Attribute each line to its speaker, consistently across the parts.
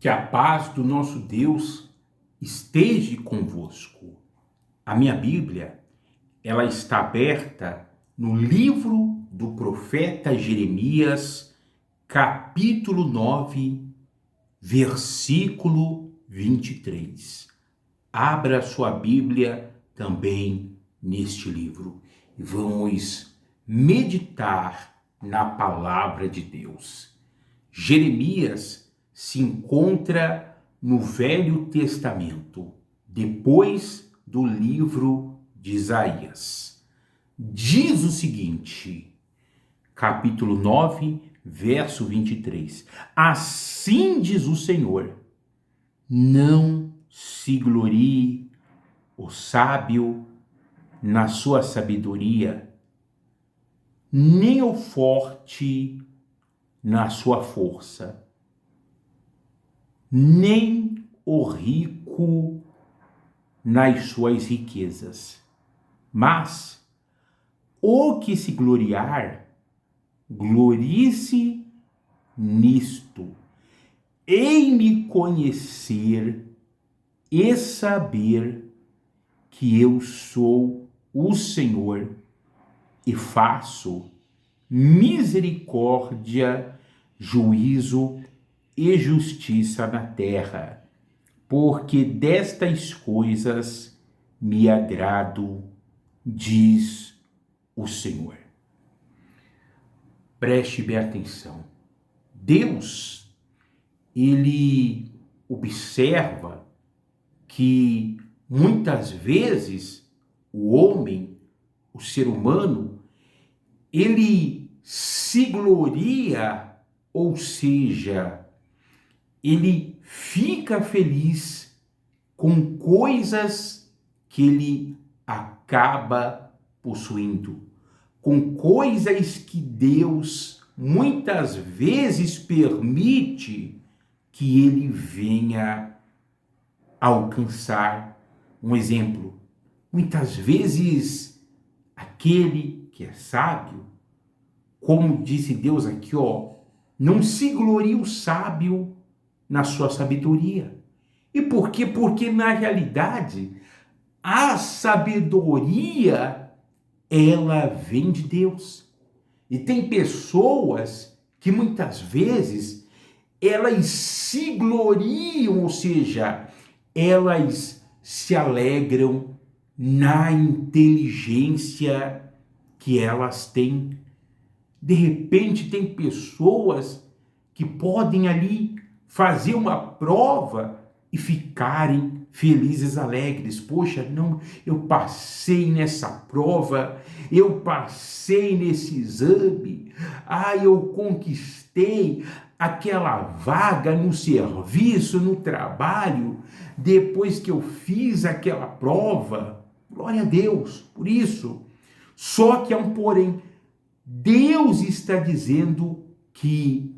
Speaker 1: Que a paz do nosso Deus esteja convosco. A minha Bíblia, ela está aberta no livro do profeta Jeremias, capítulo 9, versículo 23. Abra sua Bíblia também neste livro e vamos meditar na palavra de Deus. Jeremias se encontra no Velho Testamento, depois do livro de Isaías. Diz o seguinte, capítulo 9, verso 23. Assim diz o Senhor, não se glorie o sábio na sua sabedoria, nem o forte na sua força, nem o rico nas suas riquezas. Mas o que se gloriar, glorie-se nisto, em me conhecer e saber que eu sou o Senhor e faço misericórdia, juízo e justiça na terra, porque destas coisas me agrado, diz o Senhor. Preste bem atenção. Deus, ele observa que muitas vezes o homem, o ser humano, ele se gloria, ou seja, ele fica feliz com coisas que ele acaba possuindo, com coisas que Deus muitas vezes permite que ele venha alcançar. Um exemplo, muitas vezes aquele que é sábio, como disse Deus aqui, não se glorie o sábio na sua sabedoria. E por quê? Porque na realidade a sabedoria ela vem de Deus. E tem pessoas que muitas vezes elas se gloriam, ou seja, elas se alegram na inteligência que elas têm. De repente tem pessoas que podem ali fazer uma prova e ficarem felizes, alegres. Poxa, não, eu passei nessa prova, eu passei nesse exame, eu conquistei aquela vaga no serviço, no trabalho, depois que eu fiz aquela prova. Glória a Deus por isso. Só que há um porém. Deus está dizendo que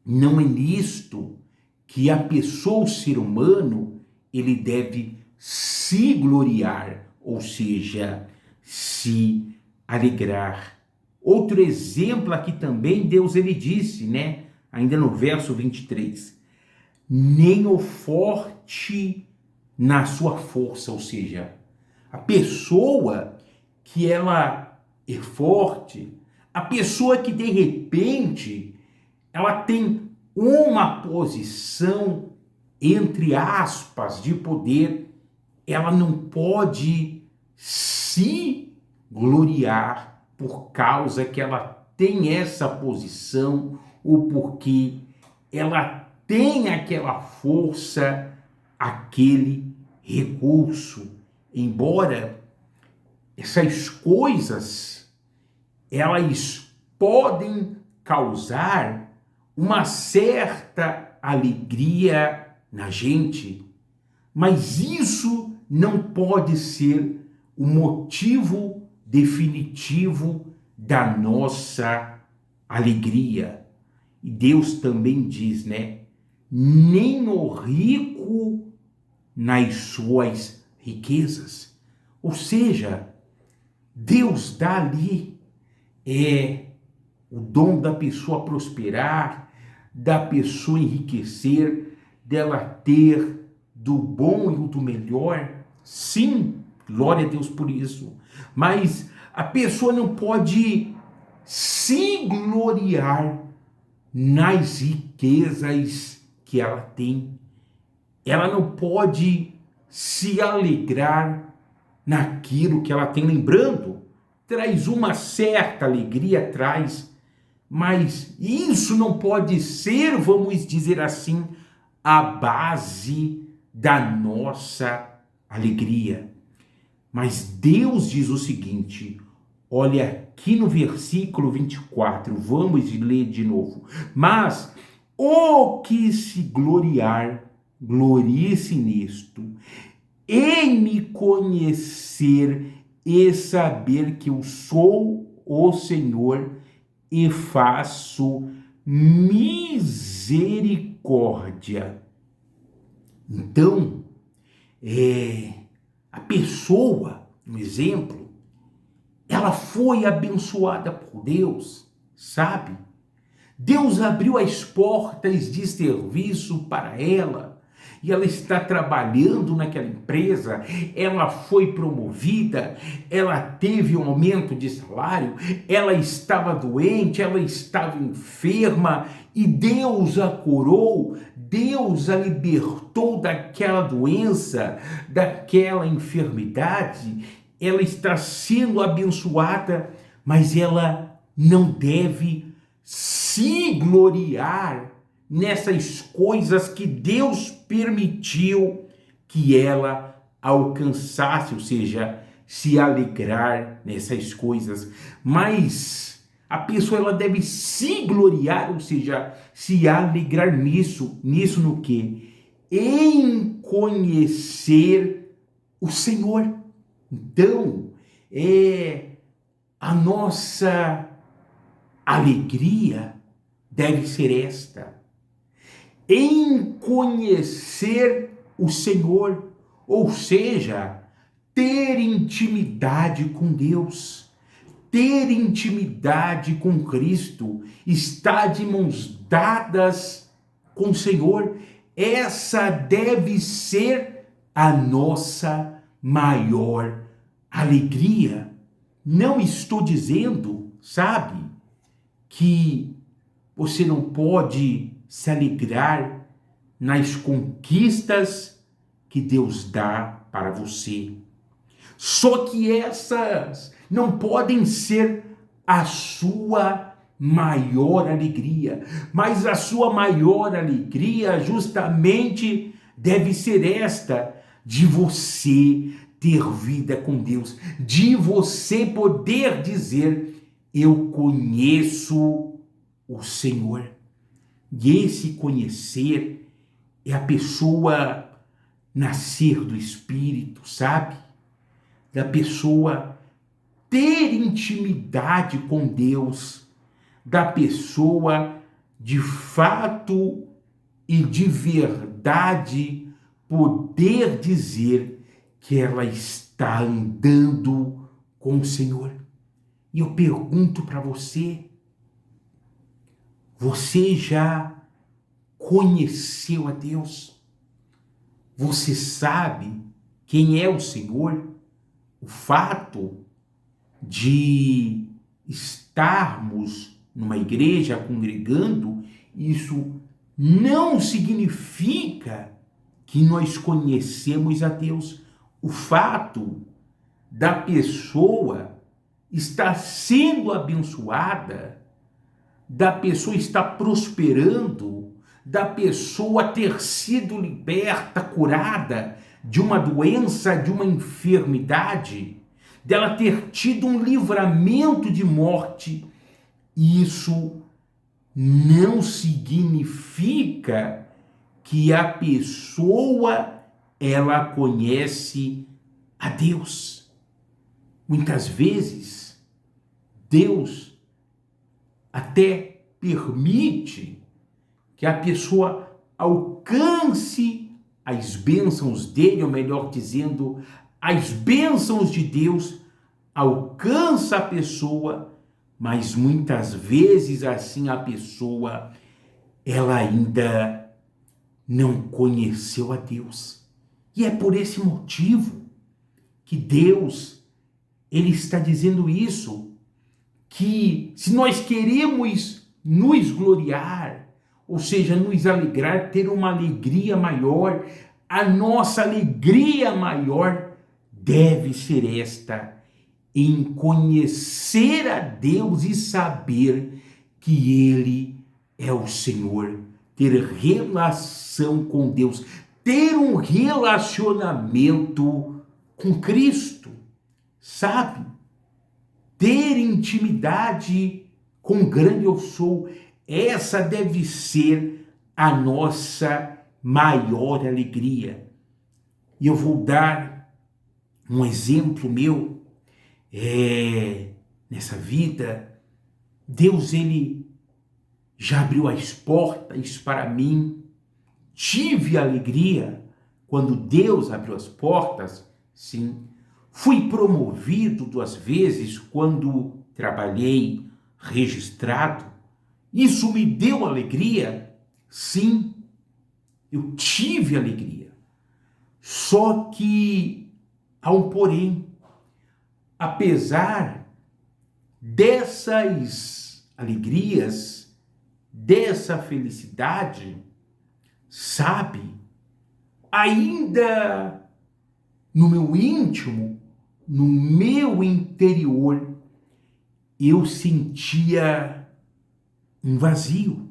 Speaker 1: não é nisto que a pessoa, o ser humano, ele deve se gloriar, ou seja, se alegrar. Outro exemplo aqui também, Deus ele disse, ainda no verso 23, nem o forte na sua força, ou seja, a pessoa que ela é forte, a pessoa que de repente ela tem uma posição, entre aspas, de poder, ela não pode se gloriar por causa que ela tem essa posição ou porque ela tem aquela força, aquele recurso. Embora essas coisas, elas podem causar uma certa alegria na gente, mas isso não pode ser o motivo definitivo da nossa alegria. E Deus também diz, nem o rico nas suas riquezas. Ou seja, Deus dá ali o dom da pessoa prosperar, da pessoa enriquecer, dela ter do bom e do melhor. Sim, glória a Deus por isso. Mas a pessoa não pode se gloriar nas riquezas que ela tem. Ela não pode se alegrar naquilo que ela tem. Lembrando, traz uma certa alegria, traz, mas isso não pode ser, vamos dizer assim, a base da nossa alegria. Mas Deus diz o seguinte, olha aqui no versículo 24, vamos ler de novo. Mas o que se gloriar, glorie-se nisto, em me conhecer e saber que eu sou o Senhor e faço misericórdia. Então, a pessoa, um exemplo, ela foi abençoada por Deus, sabe? Deus abriu as portas de serviço para ela e ela está trabalhando naquela empresa, ela foi promovida, ela teve um aumento de salário, ela estava doente, ela estava enferma e Deus a curou, Deus a libertou daquela doença, daquela enfermidade. Ela está sendo abençoada, mas ela não deve se gloriar nessas coisas que Deus permitiu que ela alcançasse, ou seja, se alegrar nessas coisas. Mas a pessoa ela deve se gloriar, ou seja, se alegrar nisso no quê? Em conhecer o Senhor. Então, a nossa alegria deve ser esta, em conhecer o Senhor, ou seja, ter intimidade com Deus, ter intimidade com Cristo, estar de mãos dadas com o Senhor. Essa deve ser a nossa maior alegria. Não estou dizendo, sabe, que você não pode se alegrar nas conquistas que Deus dá para você. Só que essas não podem ser a sua maior alegria, mas a sua maior alegria justamente deve ser esta, de você ter vida com Deus, de você poder dizer, eu conheço o Senhor. E esse conhecer é a pessoa nascer do Espírito, sabe? Da pessoa ter intimidade com Deus, da pessoa de fato e de verdade poder dizer que ela está andando com o Senhor. E eu pergunto para você, você já conheceu a Deus? Você sabe quem é o Senhor? O fato de estarmos numa igreja congregando, isso não significa que nós conhecemos a Deus. O fato da pessoa estar sendo abençoada, da pessoa estar prosperando, da pessoa ter sido liberta, curada de uma doença, de uma enfermidade, dela ter tido um livramento de morte, isso não significa que a pessoa ela conhece a Deus. Muitas vezes Deus até permite que a pessoa alcance as bênçãos dele, ou melhor dizendo, as bênçãos de Deus alcança a pessoa, mas muitas vezes assim a pessoa ela ainda não conheceu a Deus. E é por esse motivo que Deus, ele está dizendo isso, que se nós queremos nos gloriar, ou seja, nos alegrar, ter uma alegria maior, a nossa alegria maior deve ser esta, em conhecer a Deus e saber que Ele é o Senhor, ter relação com Deus, ter um relacionamento com Cristo, sabe? Ter intimidade com o grande eu sou, essa deve ser a nossa maior alegria. E eu vou dar um exemplo meu, nessa vida. Deus, ele já abriu as portas para mim. Tive alegria quando Deus abriu as portas, sim. Fui promovido 2 vezes quando trabalhei registrado. Isso me deu alegria? Sim, eu tive alegria. Só que há um porém. Apesar dessas alegrias, dessa felicidade, sabe, ainda no meu íntimo, no meu interior, eu sentia um vazio.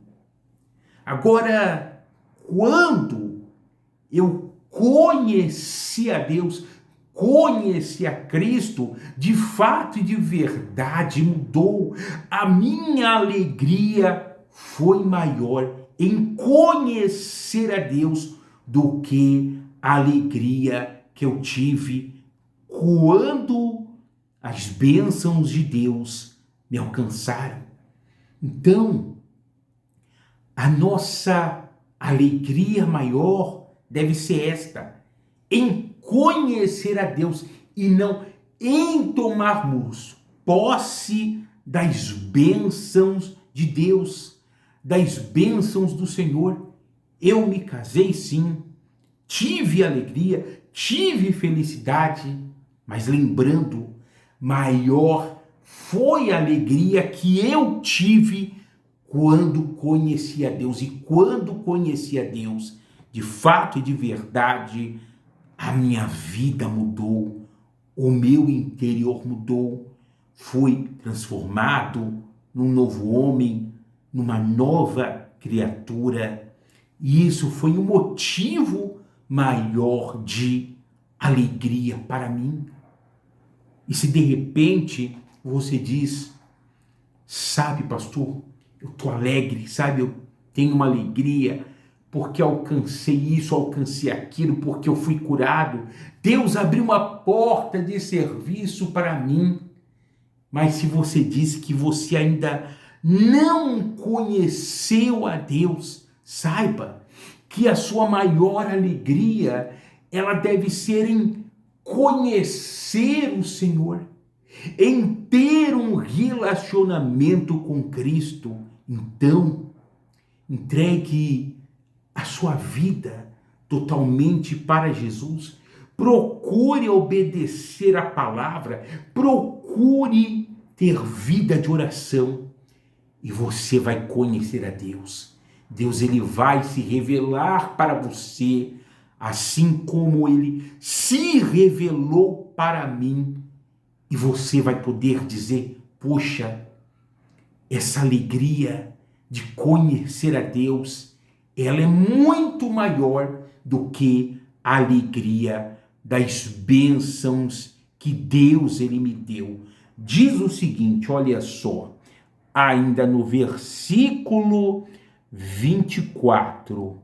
Speaker 1: Agora, quando eu conheci a Deus, conheci a Cristo, de fato e de verdade mudou. A minha alegria foi maior em conhecer a Deus do que a alegria que eu tive quando as bênçãos de Deus me alcançaram. Então, a nossa alegria maior deve ser esta, em conhecer a Deus e não em tomarmos posse das bênçãos de Deus, das bênçãos do Senhor. Eu me casei sim, tive alegria, tive felicidade, mas lembrando, maior foi a alegria que eu tive quando conheci a Deus. E quando conheci a Deus, de fato e de verdade, a minha vida mudou, o meu interior mudou, fui transformado num novo homem, numa nova criatura. E isso foi um motivo maior de alegria para mim. E se de repente você diz, sabe, pastor, eu estou alegre, sabe, eu tenho uma alegria porque alcancei isso, alcancei aquilo, porque eu fui curado. Deus abriu uma porta de serviço para mim. Mas se você diz que você ainda não conheceu a Deus, saiba que a sua maior alegria, ela deve ser em conhecer o Senhor, em ter um relacionamento com Cristo. Então, entregue a sua vida totalmente para Jesus. Procure obedecer a palavra, procure ter vida de oração e você vai conhecer a Deus. Deus, ele vai se revelar para você, assim como ele se revelou para mim, e você vai poder dizer, poxa, essa alegria de conhecer a Deus, ela é muito maior do que a alegria das bênçãos que Deus ele me deu. Diz o seguinte, olha só, ainda no versículo 24.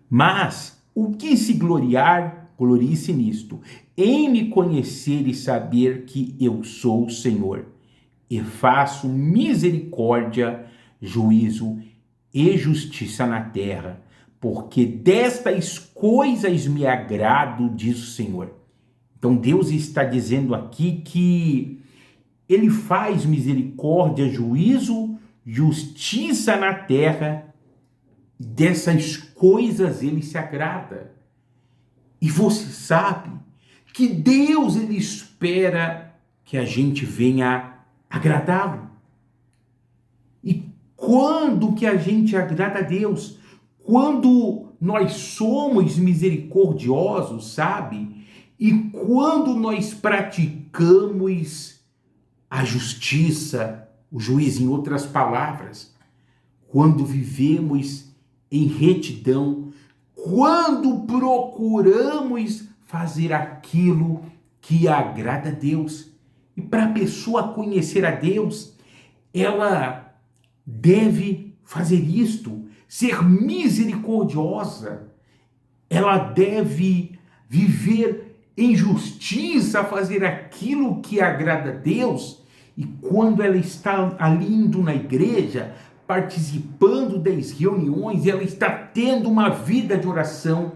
Speaker 1: Mas o que se gloriar, glorie-se nisto, em me conhecer e saber que eu sou o Senhor, e faço misericórdia, juízo e justiça na terra, porque destas coisas me agrado, diz o Senhor. Então Deus está dizendo aqui que ele faz misericórdia, juízo, justiça na terra, dessas coisas ele se agrada. E você sabe que Deus, ele espera que a gente venha agradá-lo. E quando que a gente agrada a Deus? Quando nós somos misericordiosos, sabe? E quando nós praticamos a justiça, o juízo, em outras palavras, quando vivemos em retidão, quando procuramos fazer aquilo que agrada a Deus. E para a pessoa conhecer a Deus, ela deve fazer isto, ser misericordiosa. Ela deve viver em justiça, fazer aquilo que agrada a Deus. E quando ela está ali indo na igreja, participando das reuniões, ela está tendo uma vida de oração,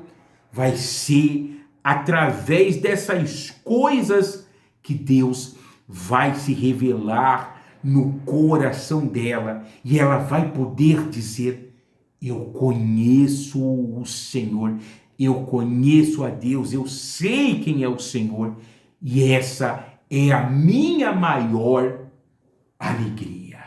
Speaker 1: vai ser através dessas coisas que Deus vai se revelar no coração dela e ela vai poder dizer: eu conheço o Senhor, eu conheço a Deus, eu sei quem é o Senhor, e essa é a minha maior alegria.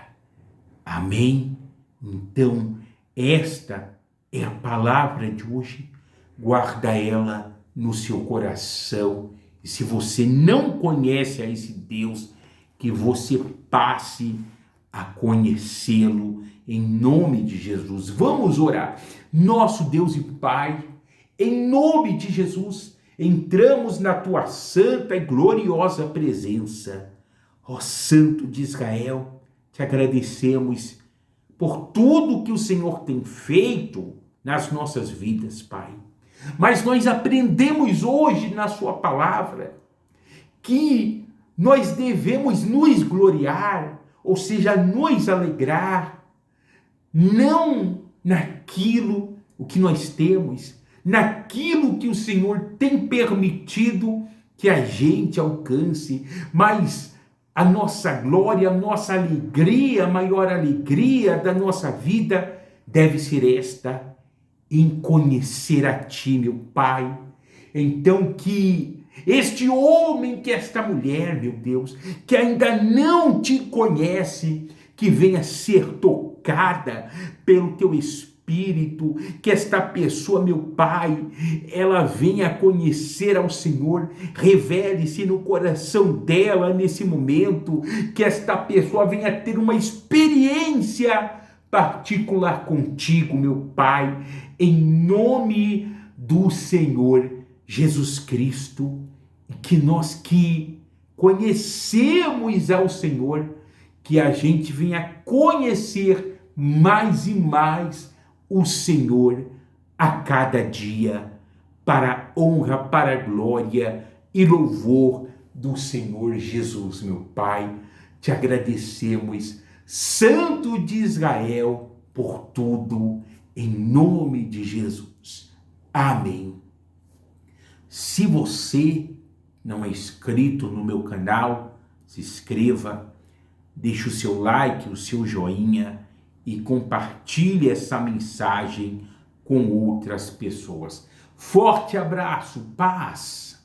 Speaker 1: Amém? Então, esta é a palavra de hoje. Guarda ela no seu coração. E se você não conhece a esse Deus, que você passe a conhecê-lo em nome de Jesus. Vamos orar. Nosso Deus e Pai, em nome de Jesus, entramos na tua santa e gloriosa presença. Ó Santo de Israel, te agradecemos por tudo que o Senhor tem feito nas nossas vidas, Pai. Mas nós aprendemos hoje na sua palavra que nós devemos nos gloriar, ou seja, nos alegrar, não naquilo o que nós temos, naquilo que o Senhor tem permitido que a gente alcance, mas a nossa glória, a nossa alegria, a maior alegria da nossa vida deve ser esta, em conhecer a Ti, meu Pai. Então que este homem, que esta mulher, meu Deus, que ainda não Te conhece, que venha ser tocada pelo Teu Espírito, que esta pessoa, meu Pai, ela venha conhecer ao Senhor, revele-se no coração dela nesse momento, que esta pessoa venha ter uma experiência particular contigo, meu Pai, em nome do Senhor Jesus Cristo, que nós que conhecemos ao Senhor, que a gente venha conhecer mais e mais o Senhor a cada dia, para a honra, para a glória e louvor do Senhor Jesus, meu Pai. Te agradecemos, Santo de Israel, por tudo, em nome de Jesus. Amém. Se você não é inscrito no meu canal, se inscreva, deixe o seu like, o seu joinha e compartilhe essa mensagem com outras pessoas. Forte abraço, paz!